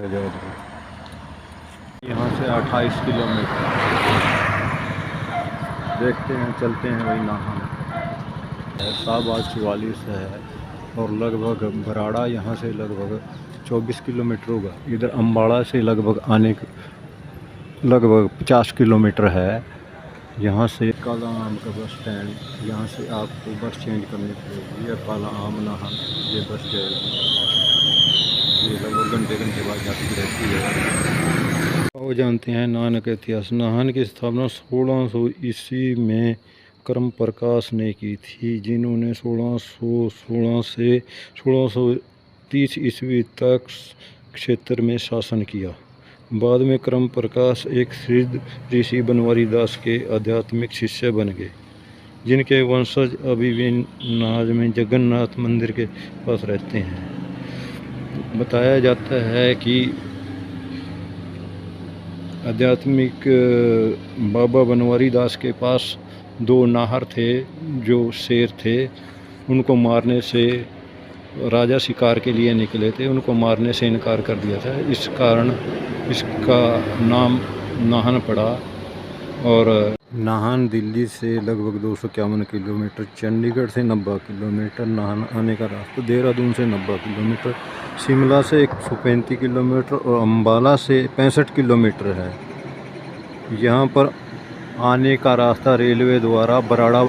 यहाँ से 28 किलोमीटर देखते हैं, चलते हैं वही नाहन। शाहबाद 44 है और लगभग बराड़ा यहाँ से लगभग 24 किलोमीटर होगा। इधर अम्बाड़ा से लगभग आने लगभग 50 किलोमीटर है। यहाँ से काला आम का बस स्टैंड, यहाँ से आपको बस चेंज करनी पड़ेगी। यह काला आम नाहन ये बस जाएगी, ये लगभग घंटे बाद जाती रहती है। वो जानते हैं नाहन का इतिहास। नाहन की स्थापना 1600 ईस्वी में करम प्रकाश ने की थी, जिन्होंने 1616 से 1630 ईस्वी तक क्षेत्र में शासन किया। बाद में करम प्रकाश एक सिद्ध ऋषि बनवारी दास के आध्यात्मिक शिष्य बन गए, जिनके वंशज अभी भी नाहन में जगन्नाथ मंदिर के पास रहते हैं। बताया जाता है कि आध्यात्मिक बाबा बनवारी दास के पास 2 नाहर थे जो शेर थे। उनको मारने से राजा शिकार के लिए निकले थे, उनको मारने से इनकार कर दिया था। इस कारण इसका नाम नाहन पड़ा। और नाहन दिल्ली से लगभग 251 किलोमीटर, चंडीगढ़ से 90 किलोमीटर, नाहन आने का रास्ता देहरादून से 90 किलोमीटर, शिमला से 135 किलोमीटर और अम्बाला से 65 किलोमीटर है। यहाँ पर आने का रास्ता रेलवे द्वारा बराड़ा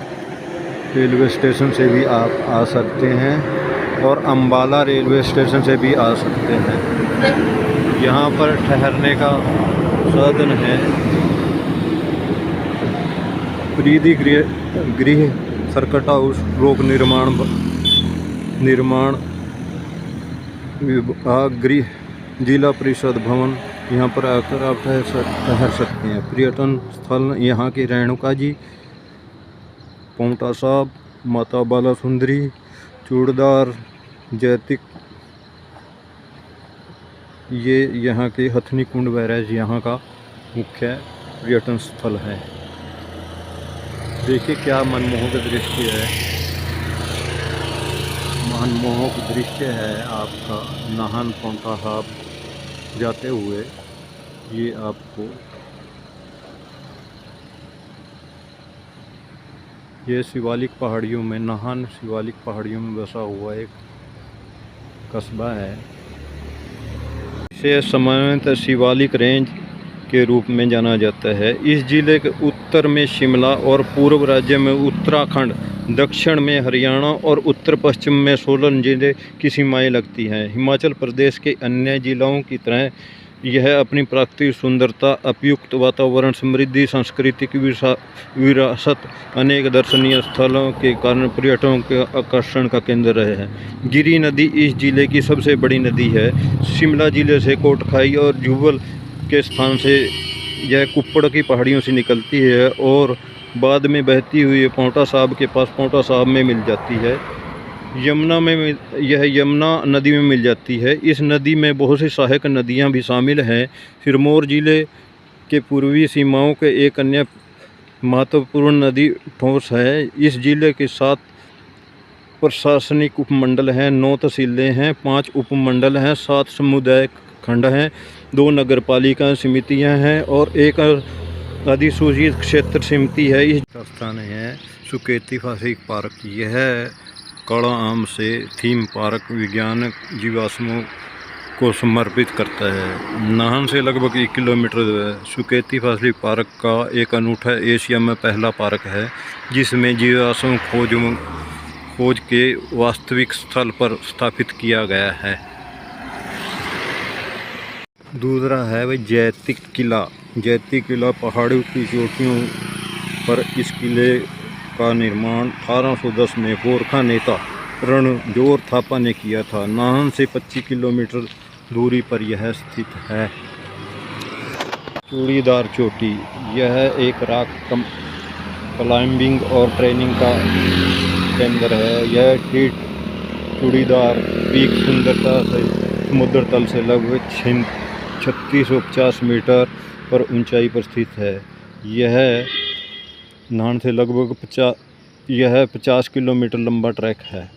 रेलवे स्टेशन से भी आप आ सकते हैं और अम्बाला रेलवे स्टेशन से भी आ सकते हैं। यहाँ पर ठहरने का साधन है। प्रीति गृह सर्किट हाउस लोक निर्माण विभाग गृह जिला परिषद भवन, यहाँ पर आकर आप ठहर सकते हैं। पर्यटन स्थल यहाँ के रेणुका जी, पांवटा साहब, माता बाला सुंदरी, चूड़दार, जैतिक, ये यहाँ के हथनी कुंड बैराज यहाँ का मुख्य पर्यटन स्थल है। देखिए क्या मनमोहक दृश्य है, मनमोहक दृश्य है आपका नाहन पांवटा साहब जाते हुए। ये आपको ये शिवालिक पहाड़ियों में, नाहन शिवालिक पहाड़ियों में बसा हुआ एक कस्बा है। इसे सामान्यतः शिवालिक रेंज के रूप में जाना जाता है। इस जिले के उत्तर में शिमला और पूर्व राज्य में उत्तराखंड, दक्षिण में हरियाणा और उत्तर पश्चिम में सोलन जिले की सीमाएं लगती हैं। हिमाचल प्रदेश के अन्य जिलों की तरह यह अपनी प्राकृतिक सुंदरता, उपयुक्त वातावरण, समृद्धि, सांस्कृतिक विरासत, अनेक दर्शनीय स्थलों के कारण पर्यटकों के आकर्षण का केंद्र रहे हैं। गिरी नदी इस जिले की सबसे बड़ी नदी है। शिमला जिले से कोटखाई और जुब्बल के स्थान से यह कुप्पड़ की पहाड़ियों से निकलती है और बाद में बहती हुई पांवटा साहब के पास पांवटा साहब में मिल जाती है। यह यमुना नदी में मिल जाती है। इस नदी में बहुत सी सहायक नदियां भी शामिल हैं। सिरमौर जिले के पूर्वी सीमाओं के एक अन्य महत्वपूर्ण नदी ठोस है। इस जिले के 7 प्रशासनिक उपमंडल हैं, 9 तहसीलें हैं, 5 उपमंडल हैं, 7 समुदाय खंड हैं, 2 नगरपालिका समितियां हैं और एक अधिसूचित क्षेत्र समिति है। इस स्थान है सुकेती फासिक पार्क। यह काला आम से थीम पार्क वैज्ञानिक जीवाश्मों को समर्पित करता है। नाहन से लगभग 1 किलोमीटर सुकेती फासिक पार्क का एक अनूठा एशिया में पहला पार्क है, जिसमें जीवाश्म खोज के वास्तविक स्थल पर स्थापित किया गया है। दूसरा है वह जैतिक किला। जैतिक किला पहाड़ों की चोटियों पर इस किले का निर्माण 1810 में गोरखा नेता रणजोर थापा ने किया था। नाहन से 25 किलोमीटर दूरी पर यह स्थित है। चूड़ीदार चोटी, यह एक रॉक क्लाइंबिंग और ट्रेनिंग का केंद्र है। यह चूड़ीदार पीक सुंदरता से समुद्र तल से लगभग 3650 मीटर पर ऊंचाई पर स्थित है। यह नाहन से लगभग 50 किलोमीटर लंबा ट्रैक है।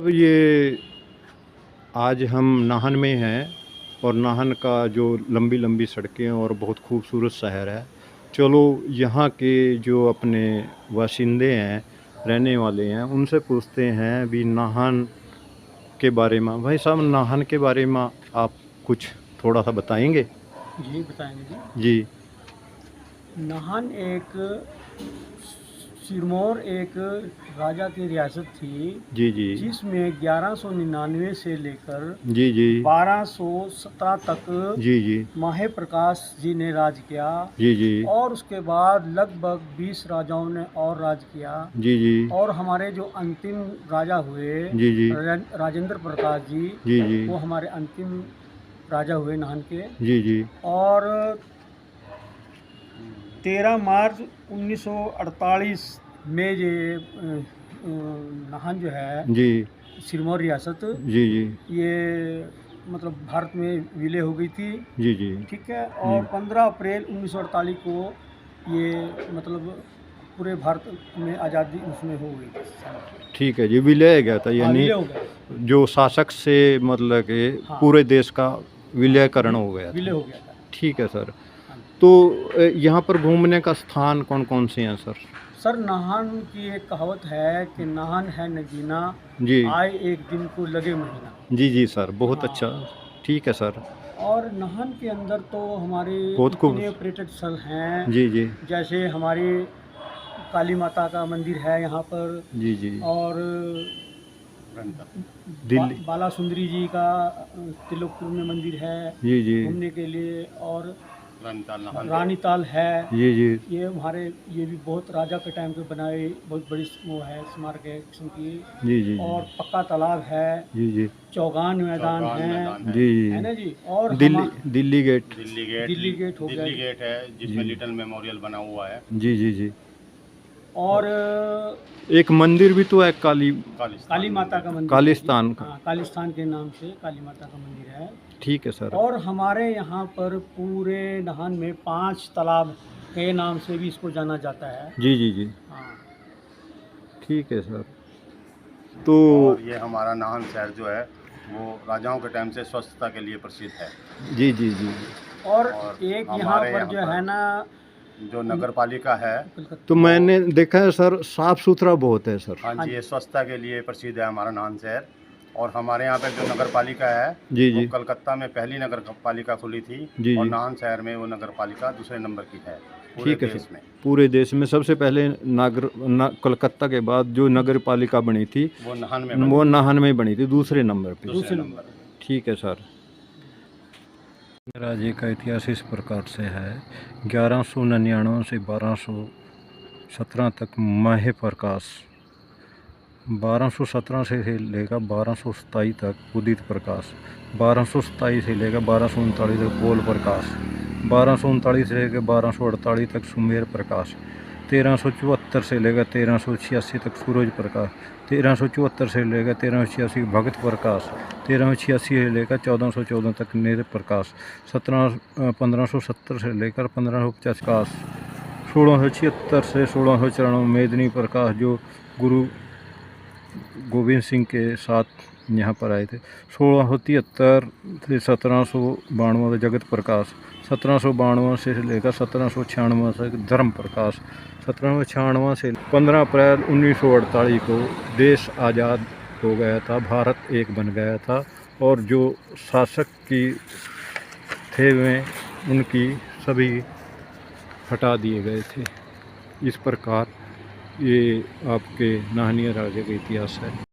ये आज हम नाहन में हैं और नाहन का जो लंबी लंबी सड़कें और बहुत खूबसूरत शहर है। चलो यहाँ के जो अपने बाशिंदे हैं, रहने वाले हैं, उनसे पूछते हैं भी नाहन के बारे में। भाई साहब, नाहन के बारे में आप कुछ थोड़ा सा बताएंगे? जी बताएंगे जी। जी नाहन एक सिरमौर एक राजा की रियासत थी, जी जी जिसमें 1199 से लेकर जी जी 1217 तक जी जी माहे प्रकाश जी ने राज किया। जी जी और उसके बाद लगभग 20 राजाओं ने और राज किया। जी जी और हमारे जो अंतिम राजा हुए जी जी राजेंद्र प्रकाश जी, जी जी वो हमारे अंतिम राजा हुए नाहन के। जी जी और 13 मार्च 1948 में ये नाहन जो है जी सिरमौर रियासत, जी जी ये मतलब भारत में विलय हो गई थी। जी जी ठीक है। और 15 अप्रैल 1948 को ये मतलब पूरे भारत में आज़ादी उसमें हो गई। ठीक है जी, विलय गया था, हाँ, यानी विलय हो गया। जो शासक से मतलब कि हाँ, पूरे देश का विलयकरण हो गया विलय था। हो गया था। ठीक है सर। हाँ। तो यहाँ पर घूमने का स्थान कौन कौन से हैं सर? सर, नाहन की एक कहावत है कि नाहन है नगीना, जी आए एक दिन को लगे महीना। जी जी सर, बहुत हाँ। अच्छा। ठीक है सर। और नाहन के अंदर तो हमारे बहुत खूब। इतने पर्यटक स्थल हैं। जी जी जैसे हमारी काली माता का मंदिर है यहाँ पर। जी जी और दिल्ली। बाला सुंदरी जी का तिलोकपुर में मंदिर है जी जी घूमने के लिए। और रानीताल है। जी जी ये हमारे ये भी बहुत राजा के टाइम पे बनाए, बहुत बड़ी वो है, स्मारक है किस्म की। जी जी और पक्का तालाब है, जी जी चौगान मैदान है, जी है ना जी। और दिल्ली गेट। दिल्ली गेट हो गया। दिल्ली गेट है जिसमें लिटिल मेमोरियल बना हुआ है। जी जी जी। और एक मंदिर भी तो है, काली माता का मंदिर, कालिस्तान का। हाँ, कालिस्तान के नाम से काली माता का मंदिर है। ठीक है सर। और हमारे यहाँ पर पूरे नाहन में 5 तालाब के नाम से भी इसको जाना जाता है। जी जी जी। हाँ। ठीक है सर। तो और ये हमारा नाहन शहर जो है वो राजाओं के टाइम से स्वच्छता के लिए प्रसिद्ध है। जी जी जी। और एक यहाँ पर जो है ना, जो नगर पालिका है, तो मैंने देखा है सर, साफ सुथरा बहुत है सर। हाँ जी, ये स्वच्छता के लिए प्रसिद्ध है हमारा नाहन शहर। और हमारे यहाँ पे जो नगर पालिका है जी जी वो कलकत्ता में पहली नगर पालिका खुली थी। जी और जी। नाहन शहर में वो नगर पालिका दूसरे नंबर की है ठीक है देश सर। में। पूरे देश में सबसे पहले कलकत्ता के बाद जो नगर पालिका बनी थी वो नाहन में बनी थी, दूसरे नंबर पे। दूसरे नंबर। ठीक है सर। राज्य का इतिहास इस प्रकार से है। 1199 से 1217 तक माहे प्रकाश, 1217 से लेकर 1227 तक उदित प्रकाश, 1227 से लेकर 1239 तक पोल प्रकाश, 1239 से लेकर 1248 तक सुमेर प्रकाश, 1374 से लेकर 1386 तक सूरज प्रकाश, 1374 से लेकर 1386 भगत प्रकाश, 1386 से लेकर 1414 तक नेत्र प्रकाश, 1570 से लेकर 1550 प्रकाश, 1676 से 1694 मेदिनी प्रकाश जो गुरु गोविंद सिंह के साथ यहाँ पर आए थे, 1673 से 1792 जगत प्रकाश, 1792 से लेकर 1796 तक धर्म प्रकाश, 1796 से 15 अप्रैल 1948 को देश आज़ाद हो गया था, भारत एक बन गया था। और जो शासक की थे वे उनकी सभी हटा दिए गए थे। इस प्रकार ये आपके नाहनिया राजा का इतिहास है।